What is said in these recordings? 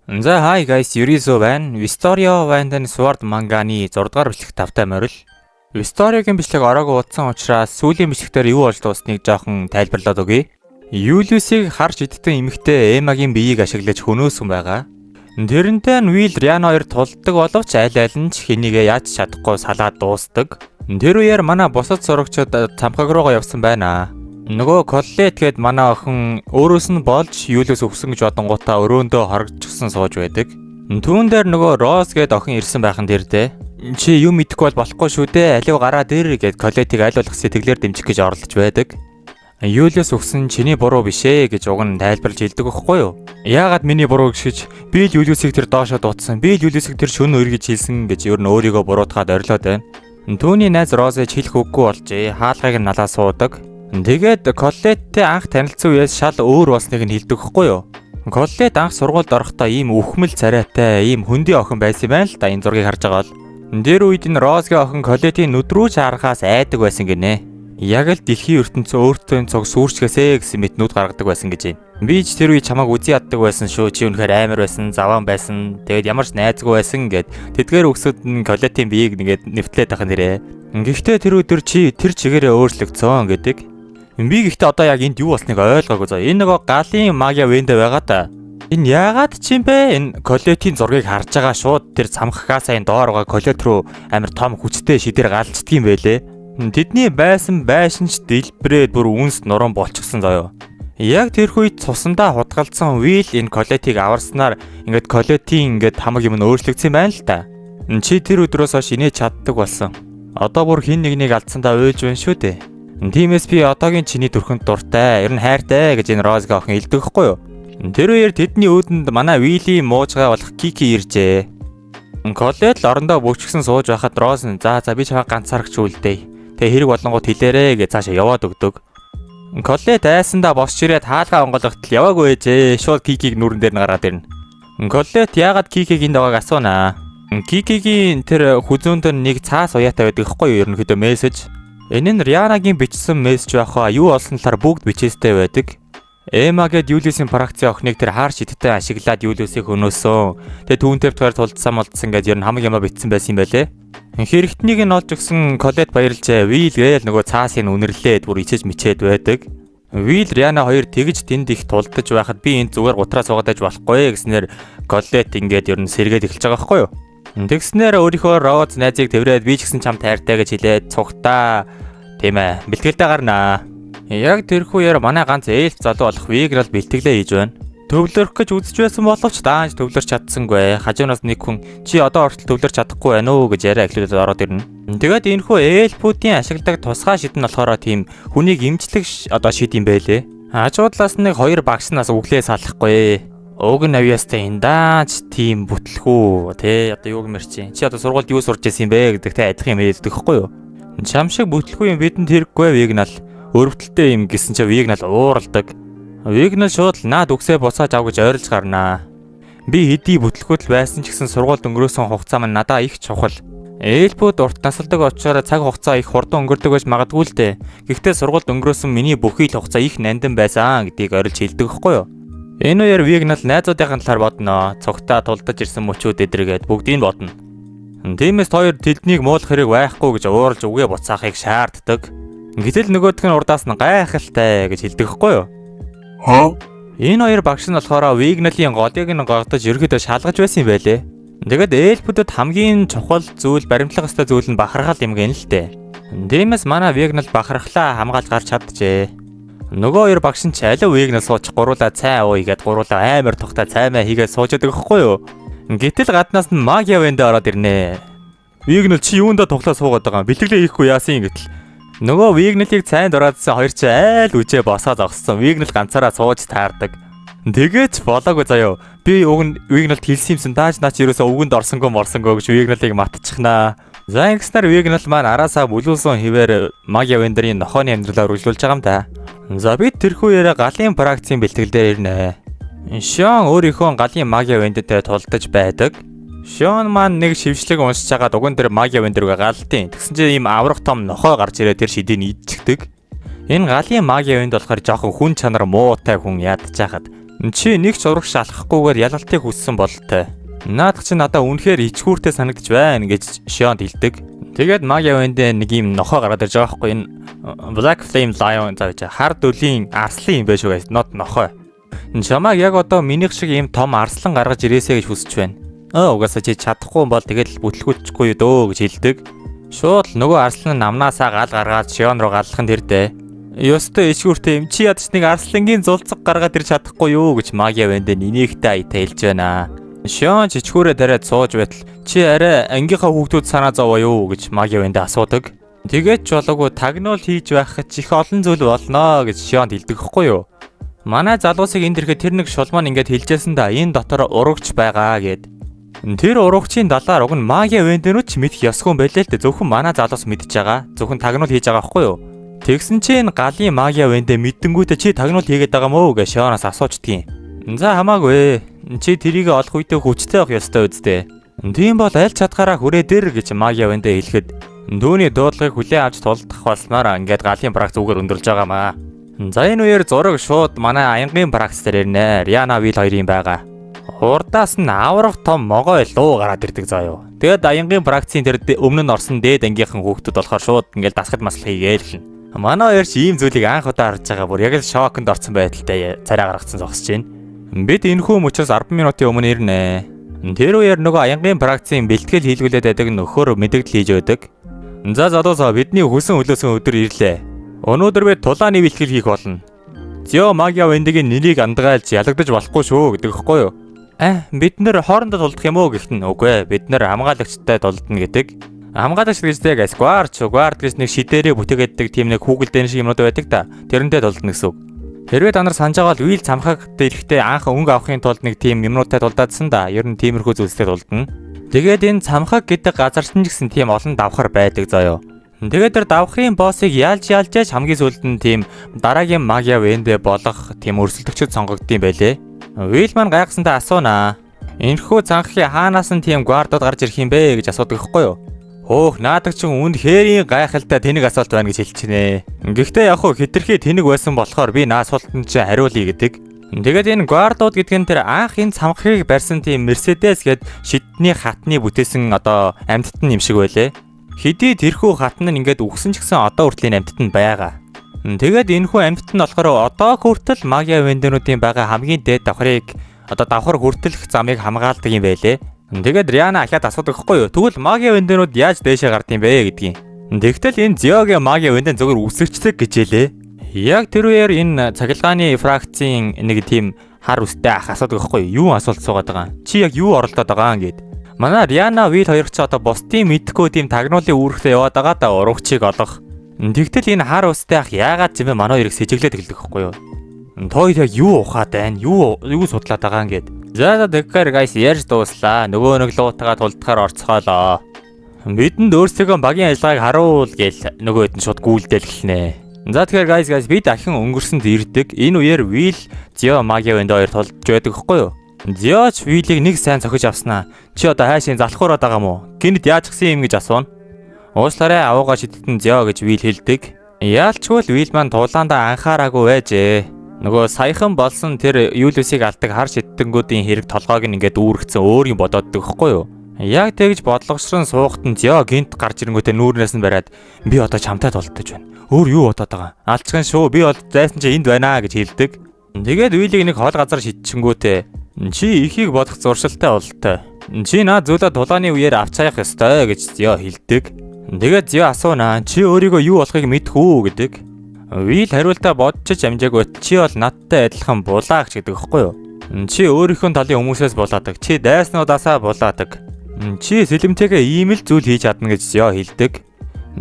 За hi guys, Yurizo байна. Vistorio Vandan Sword манганы 6 дугаар бичлэг тавтай морил. Vistorioгийн бичлэг ороогүй утсан учраас сүүлийн бичлэгтэр юу болж дуусныг жоохон тайлбарлаад өгье. Юлиусыг харж идтэн эмэгтэй Эмагийн биеийг ашиглаж хөнөөсөн байгаа. Тэрнтэй нь Will Riana хоёр тулдаг боловч аль аль нь ч хэнийгээ яаж чадахгүй салаад дуустдаг. Тэр үеэр манай бусад зурагчид цамхаг руугаа явсан байна. Нөгөө Colette гээд манай охин өөрөөс нь болж Юлиус өгсөн гэж бодонгуудаа өрөөндөө хоргочихсон сууж байдаг. Түүн дээр нөгөө Rose гээд охин ирсэн байхан дээр дээ. Чи юм мэдэхгүй бол болохгүй шүү дээ. Алив гараа дээр гээд Colette-ийг аль болох сэтгэлээр дэмжих гэж орлож байдаг. Юлиус өгсөн чиний буруу биш ээ гэж уг нь тайлбарлаж хэлдэг байхгүй юу? Яагаад миний буруу гэж би л Юлиусыг тэр доошоо дуудсан. Би л Юлиусыг тэр шөнө өргөж хэлсэн гэж ер нь өөрийгөө буруутгаад орилоод байна. Түүний найз Rose хэлэх үггүй болжээ. Хаалгыг нь налаа суудаг. Тэгээд Colette анх танилцсан үеэс шал өөр болсныг нь хэлдэг хгүй юу? Colette анх сургуульд орохдоо ийм өвхмөл царайтай, ийм хөндөй охин байсан юм байна л да энэ зургийг харж байгаа бол. Тэр үед энэ Rose-гийн охин Colette-ийн нүд рүү чарахаас айдаг байсан гинэ. Яг л дэлхийн ертөнцийн өөртөө цог сүрчгээсэ гэсэн мэт нүд гаргадаг байсан гэж байна. Би ч тэр үе чамайг үзий яддаг байсан шүү. Чи үнэхээр амар байсан, заваан байсан. Тэгээд ямар ч найзгүй байсан гэд тэдгээр өгсөд нь Colette-ийн биеийг нэгэд нэвтлээд тахын нэрээ. Гэхдээ тэр өдөр чи тэр чигээрээ өөрчлөгдсөн гэдэг. Би гэхдээ одоо яг энд юу болсныг ойлгоогүй заа. Энэ нөгөө галын магия вэндэ байгаа та. Энэ яагаад ч юм бэ? Энэ Colette-ийн зургийг харж байгаа шууд тэр цамхгаасаа энэ доор байгаа Colette руу амар том хүчтэй шидээр галздаг юм байлээ. Тэдний байсан байшинч дэлбрээд бүр үнс нуран болчихсон заяо. Яг тэрхүү үед цусандаа хутгалцсан Will энэ Colette-ийг аварснаар ингээд Colette-ийн ингээд хамаг юм нь өөрчлөгдсөн байна л та. Чи тэр өдрөөс хойш инээж чаддаг болсон. Одоо бүр хин нэгнийг алдсандаа уйлж байна шүү дээ. Тиймээс би одоогийн чиний төрхөнд дуртай, ер нь хайртай гэж энэ Rose-гийн охин хэлдэг хгүй юу? Тэр үеэр тэдний өөдөнд манай Will-ийн муужгаа болох Kiki иржээ. Colette л орондоо бөчгсөн сууж байхад Rose нь за би чамайг ганцаарч үлдээ. Тэ хэрэг болонгууд хэлээрээ гэж цаашаа яваад өгдөг. Colette айсандаа босч ирээд хаалгаа онгойлгохтол яваагүй ээжээ. Шууд Kiki-г нүрэн дээр нь гараад ирнэ. Colette яагаад Kiki-г энд байгааг асуунаа. Kiki-гийн тэр хүзүүнд нэг цаас уяатай байдаг хгүй юу? Ерөнхийдөө мессеж. Энэ нь Riana-гийн бичсэн мессеж байхаа юу олсон талаар бүгд бичээстэй байдаг. Emma гээд Julius-ийн фракцийн охиныг тэр хаар шидтэй ашиглаад Julius-ийг хөнөөсөн. Тэгээ түүнтэй битгаар тулдсан молдсон гэж ер нь хамаг юмаа бичсэн байсан юм байлээ. Хэрэгтнийг нь олж өгсөн Colette баярлжээ. Will гээл нөгөө цаасыг үнэрлээд бүр ичээж мичээд байдаг. Will Riana хоёр тэгж тэнд их тулдаж байхад би энд зүгээр гутраа суугаад байж болохгүй гэснээр Colette ингээд ер нь сэргээд эхэлж байгаа байхгүй юу? Тэгснээр өөрийнхөө Rose найзыг тэрврээд би ч гэсэн чам тайртай гэж хэлээд цугтаа тийм ээ бэлтгэлтэй гарнаа. Яг тэрхүүгээр манай ганц эльф залуу болох Vigral бэлтгэлээ хийж байна. Төвлөрөх гэж үзэж байсан боловч даанч төвлөрч чадсангүй. Хажуунаас нэг хүн чи одоо ортол төвлөрч чадахгүй байна уу гэж яриа эхлүүлээд ороод ирнэ. Тэгээд энэхүү эльфүүдийн ашигладаг тусгай шид нь болохоор тийм хүнийг имжлэх одоо шид юм байлээ. Хажуудлаас нэг хоёр багш нас өглөө салахгүй. Уг навьяастай энэ даач тийм бүтлэхүү тий одоо юу гэмэр чи одоо сургуульд юу сурч байсан юм бэ гэдэгтэй адилхан юм хэлдэг хэвгүй юу? Чам шиг бүтлэхүү юм бидэнд хэрэггүй Vigral өрөвдөлттэй юм гэсэн чи Vigral ууралдаг. Vigral шууд наад үгсээ буцааж ав гэж ойрлж гарнаа. Би хэдий бүтлэхүүт байсан ч гэсэн сургуульд өнгөрөөсөн хугацаа маань надаа их чухал. Эльфүүд урт насалдаг учраас цаг хугацаа их хурдан өнгөрдөг гэж магадгүй л дээ. Гэхдээ сургуульд өнгөрөөсөн миний бүхий л хугацаа их нандин байсан гэдгийг ойрлж хэлдэг хэвгүй юу? Энэ үеэр Vigral найзуудын талаар бодноо. Цогтаа тулдаж ирсэн мөчүүд эдрэгээд бүгдийг бодно. Тиймээс хоёр тэлднийг муулах хэрэг байхгүй гэж ууралж үгээ буцаахыг шаарддаг. Гэтэл нөгөөх нь урдаас нь гайхалтай гэж хэлдэг хэвгүй юу? Энэ хоёр багш нь болохоор Vigral-ийн голыг нь гогдож ерөөдөө шалгаж байсан юм байлээ. Тэгээд эльфүүдэд хамгийн чухал зүйл баримтлах ёстой зүйл нь бахархал юм гэн л дээ. Тиймээс манай Vigral бахархлаа хамгаалж гарч чадчихжээ. Нөгөө хоёр багш нь ч алив Vigral сууч гуруула цай ууя гэд гуруула амар тухтай цаймаа хийгээд сууж байдаг хэвгүй юу? Гэтэл гаднаас нь магия вэндэ ороод ирнэ. Vigral чи юундаа тоглоо суугаад байгаа юм? Бэлтгэлээ хийхгүй яасан гэтэл. Нөгөө Vigral-ийг цайнд ороодсан хоёр чи айл үжээ босоод огссон. Vigral ганцаараа сууж таардаг. Тэгээч болоогүй заяо. Би уг нь Vigral-д хэлсэн юмсан дааж наач ерөөсөө үгэнд орсонгүй морсонгүй гэж Vigral-ыг матчихнаа. За ингэснээр Vigral маань араасаа бүлүүлсэн хിവэр магия вэндэрийн нохооны амьдралаар үргэлжлүүлж байгаа юм да. За бид тэрхүүгээр галын фракцийн бэлтгэл дээр ирнэ. Шон өөрийнхөө галын магия вэндтэй тулдаж байдаг. Шон маань нэг шившлэг уншиж байгаа дуган дээр магия вэнд рүүгээ галдیں۔ Тэгсэн чинь ийм аврах том нохой гарч ирээ тэр шидийг идчихдэг. Энэ галын магия вэнд болохоор жоохон хүн чанар муутай хүн ядчихад Чи нэг ч урагш алхахгүйгээр ялалтыг хүссэн бололтой. Наадах чи надаа үнэхээр ичгүүртэй санагдаж байна гэж Шионд хэлдэг. Тэгээд Магия Вэндэ нэг юм нохоо гараад ирж байгаа байхгүй энэ Black Flame Lion зааж хард өлийн арслан юм байх шүү guys. Not нохоо. Чамайг яг одоо минийх шиг ийм том арслан гаргаж ирээсэй гэж хүсэж байна. Угаасаа чи чадахгүй бол тэгэл бүтлгүүчихгүй дөө гэж хэлдэг. Шууд нөгөө арслан намнаасаа гал гаргаад Шион руу галлахын тэрдээ. Ёстой ичгүүртэй юм чи ядч нэг арслангийн зулцэг гаргаад ирж чадахгүй юу гэж Магия Вэндэ нинийхтэй аятаа хэлж байна. Шион чичгүүрээ дараад сууж байтал чи арай ангийнхаа хүүхдүүд санаа зовоо юу гэж Магия Вэндэ асуудаг. Тэгээд ч болоогүй тагнуул хийж байхад их олон зүйл болно гэж Шионд хэлдэг хэвгүй юу. Манай залуусыг энд ирэхэд тэр нэг шулман ингээд хэлжсэн да энэ дотор урагч байгаа гэд. Тэр урагчийн далаар уг нь Магия Вэндэнүүд ч мэдэх ёсгүй байлээ л дээ. Зөвхөн манай залуус мэдж байгаа. Зөвхөн тагнуул хийж байгаа хэвгүй юу. Тэгсэн чинь галын Магия Вэндэ мэддэнгүүтээ чи тагнуул хийгээд байгаа мó гэж Шионоос асуучдгийн. За хамаагүй. Чи тэрийг олох үедээ хүчтэй байх ёстой үсттэй. Тийм бол аль чадхаараа хүрээ дээр гэж Магия Вэндэ хэлэхэд дөөний дуудлагыг хүлээн авч тулдах болсноор ингээд галын пракс үгээр өндөрлж байгаамаа. За энэ үеэр зураг шууд манай аянгийн пракс дээр ирнэ. Риана Вил хоёрын байгаа. Урдаас нь аврах том могой луу гараад ирдэг заа юу. Тэгэд аянгийн пракцийн тэр өмнө нь орсон дээд ангийнхан хүүхдүүд болохоор шууд ингээд дасгал маслах хийгээл. Манай хоёр ч ийм зүйлийг анх удаа харж байгаа бүр яг л шоконд орсон байдалтай царай гаргацсан зогсож байна. Бид энэхүү мөчөөс 10 минутын өмнө ирнэ. Тэр үеэр нөгөө аянгийн пракцийн бэлтгэл хийлгүүлээд байдаг нөхөр мэдээлэл хийж өгдөг. За залуусаа бидний хүсэн хөлөөсөн өдөр ирлээ. Өнөөдөр бид тулааны бэлтгэл хийх болно. Зё Магия Вэндигийн нэрийг андгаалж ялагдаж болохгүй шүү гэдэг хэвгүй юу? Бид нэр хоорондоо тулдах юм уу гэхтэн үгүй ээ. Бид нэр хамгаалагчтай тулдна гэдэг. Хамгаалагч гэжтэй гайс guard гэж нэг шидээрээ бүтээгээддэг тийм нэг хүүгэлдэн шиг юмнууд байдаг та. Тэрнтэй тулдна гэсэн үг. Хэрвээ та нар санаж байгаа бол Вил цамхагт ирэхдээ анх өнгө авахын тулд нэг тийм юмнуудтай тулдаадсан да. Ер нь тиймэрхүү зүйлстэй тулдна. Тэгээд энэ цамхаг гэдэг газар ч гэсэн тийм олон давхар байдаг заяо. Тэгээд тэр давхрын боссыг яалж хамгийн сүүлд нь тийм дараагийн Магия Вэндэ болох тийм өрсөлдөгчд сонгогдсон байлээ. Вил маань гайхсантай асуунаа. Энэхүү цанхгийн хаанаас нь тийм гвардууд гарч ирэх юм бэ гэж асуудаг хэвгүй юу? Хөөх наадаг чинь үнэхээр гайхалтай тэнэг асуулт байна гэж хэлчихнэ. Гэхдээ яг хөө хитрхи тэнэг байсан болохоор би наасуултанд чи хариулъя гэдэг. Тэгээд энэ гвардууд гэдэг нь тэр анх энэ цамхгийг барьсан тийм Мерседес гээд шидний хатны бүтээсэн одоо амьтан юм шиг байлээ. Хэдий тэрхүү хатан нь ингээд үгсэн ч гэсэн одоо хүртэл энэ амьтан байгаа. Тэгээд энэхүү амьтан болохоор одоо хүртэл Магия Вэндэнүүдийн байгаа хамгийн дээд давхрыг одоо давхар хүртэлх замыг хамгаалдаг юм байлээ. Тэгээд Риана ахаад асуудаг хэвгүй юу? Тэгвэл Магия Вэндэнүүд яаж дээшээ гардыг бэ гэдгийг. Тэгтэл энэ Зиогийн Магия Вэндэн зөвхөн үсэрчдэг гэж хэлээ. Яг тэр үеэр энэ цахилгааны фракцийн нэг тийм хар үстэй ах асуудаг хэвгүй юу? Юу асуулт суугаад байгаа? Чи яг юу оролдоод байгаа гэд. Манай Риана Вил хоёр ч одоо бусдын мэдхгүй тийм тагнуулын үүрэгтээ яваад байгаа да урагчийг олох. Тэгтэл энэ хар үстэй ах яагаад зэмээ манай хоёрыг сэжиглээд эхэлдэг хэвгүй юу? Той яг юу ухаад байна? Юу судлаад байгаа гэд. За тэгэхээр guys ярьж дууслаа. Нөгөө нэг луутагаа тулдахаар орцгоолоо. Бидэнд өөрсдөө багийн ажиллагааг харуул гээл нөгөөд нь шууд гүйлдээл эхэлнэ. За тэгэхээр guys би дахин өнгөрсөнд ирдэг. Энэ үеэр Will, Zio, Maggia Wэндэ хоёр тулдж байдаг хэвгүй юу? Zio ч Will-ийг нэг сайн цохиж авснаа. Чи одоо хаашийн залхуураад байгаа мó? Гинэд яаж гисэн юм гэж асууна. Ууслаарай авуугаа шидтэн Zio гэж Will хэлдэг. Яалчгүй л Will маань тулаандаа анхаараагүй байжээ. Нөгөө саяхан болсон тэр Юлиусыг алдаг хар шидтэнгүүдийн хэрэг толгойг нь ингээд үүргэцэн өөр юм бодооддаг хэвгүй юу? Яг тэгж бодлогошрон суухт нь Зио гинт гарч ирэнгүүтээ нүүрнээс нь бариад би одоо чамтай тулдаж байна. Өөр юу бодоод байгаа? Алчхан шүү. Би бол зайсан чи энд байна гэж хэлдэг. Тэгээд Уилийг нэг хол газар шидчихэнгүүтээ чи ихийг бодох зуршилтай болтой. Чи наа зүйлээ тулааны үеэр авч хаях ёстой гэж Зио хэлдэг. Тэгээд Зио асуунаа чи өөрийгөө юу болохыг мэдэх үү гэдэг. Will хариултаа бодчих амжаагүй чи бол надтай адилхан булаагч гэдэг хэвгүй юу? Чи өөрийнхөө талын хүмүүсээс булаадаг. Чи дайснуудаасаа булаадаг. Чи сэлэмтэйгээ ийм л зүйл хийж чадна гэж Зио хэлдэг.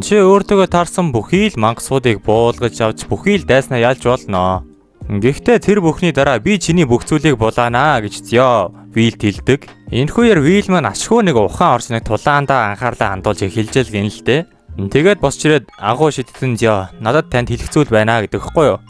Чи өөртөө таарсан бүхий л мангасуудыг буулгаж авч бүхий л дайснаа ялж болно. Гэхдээ тэр бүхний дараа би чиний бүх зүйлийг булаанаа гэж Зио Willд хэлдэг. Энэхүүгээр Will маань ашгүй нэг ухаан орж нэг тулаандаа анхаарлаа хандуулж эхэлжэл гин л дээ. Тэгээд босч ирээд агуу шидтэн Зио надад танд хэлэх зүйл байна гэдэг хэвгүй юу?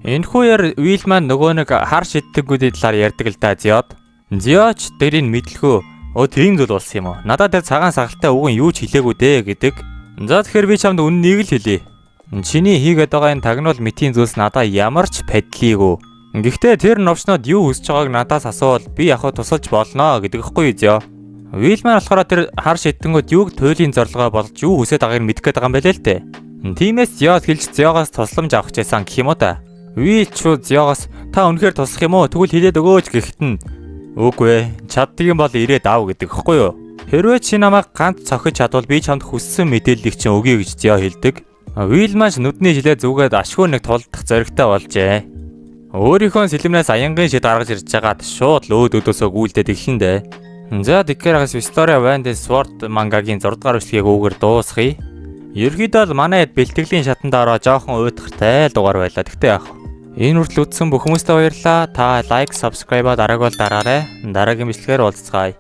Энэхүүгээр Will маань нөгөө нэг хар шидтэнгүүдийн талаар ярьдаг л да Зиод. Зиоч тэрийг мэдлэхөө тийм зүйл болсон юм уу? Надад тэр цагаан сагалтай үгэн юу ч хэлээгүй дээ гэдэг. За тэгэхээр би чамд үннийг л хэлье. Чиний хийгээд байгаа энэ тагнуул мэтийн зүйлс надад ямар ч падлийгөө. Гэхдээ тэр новчнод юу хүсэж байгааг надаас асуувал би яг тусалж болно гэдэг хэвгүй зөө. Вилман болохоор тэр хар шидэнгүүд юуг туйлын зорилгоо болж юу хүсэж байгааг мэдэх гээд байгаа юм байлээ л дээ. Тиймээс Зёд хэлж Зёгоос тусламж авах гэсэн гэх юм уу та. Вил ч Зёгоос та үнэхээр туслах юм уу? Тэгвэл хэлээд өгөөч гэхэд нь үгүй ээ. Чаддаг юм бол ирээд ав гэдэг хэвгүй юу? Хэрвээ чи намайг ганц цохиж чадвал би чамд хүссэн мэдээллийг чинь өгье гэж Зё хэлдэг. Вилман ч нүдний жилээ зүгээд ашгүй нэг тулдах зоригтой болжээ. Өөрийнхөө сэлмнээс аянгийн шид гаргаж ирж байгаад шууд л өөд өдөөсөө гүйлдээд эхлэндээ. За тэгэхээр хас Story of Wind and Sword мангагийн 6 дугаар бичлэгийг үүгээр дуусгая. Ерөнхийдөө л манай бэлтгэлийн шатанд ороо жоохон уйдгартай дугаар байлаа. Тэгтээ яах вэ? Энэ хүртэл үзсэн бүх хүмүүстээ баярлалаа. Та лайк, subscribe дарааг бол дараарай. Дараагийн бичлэгээр уулзцгаая.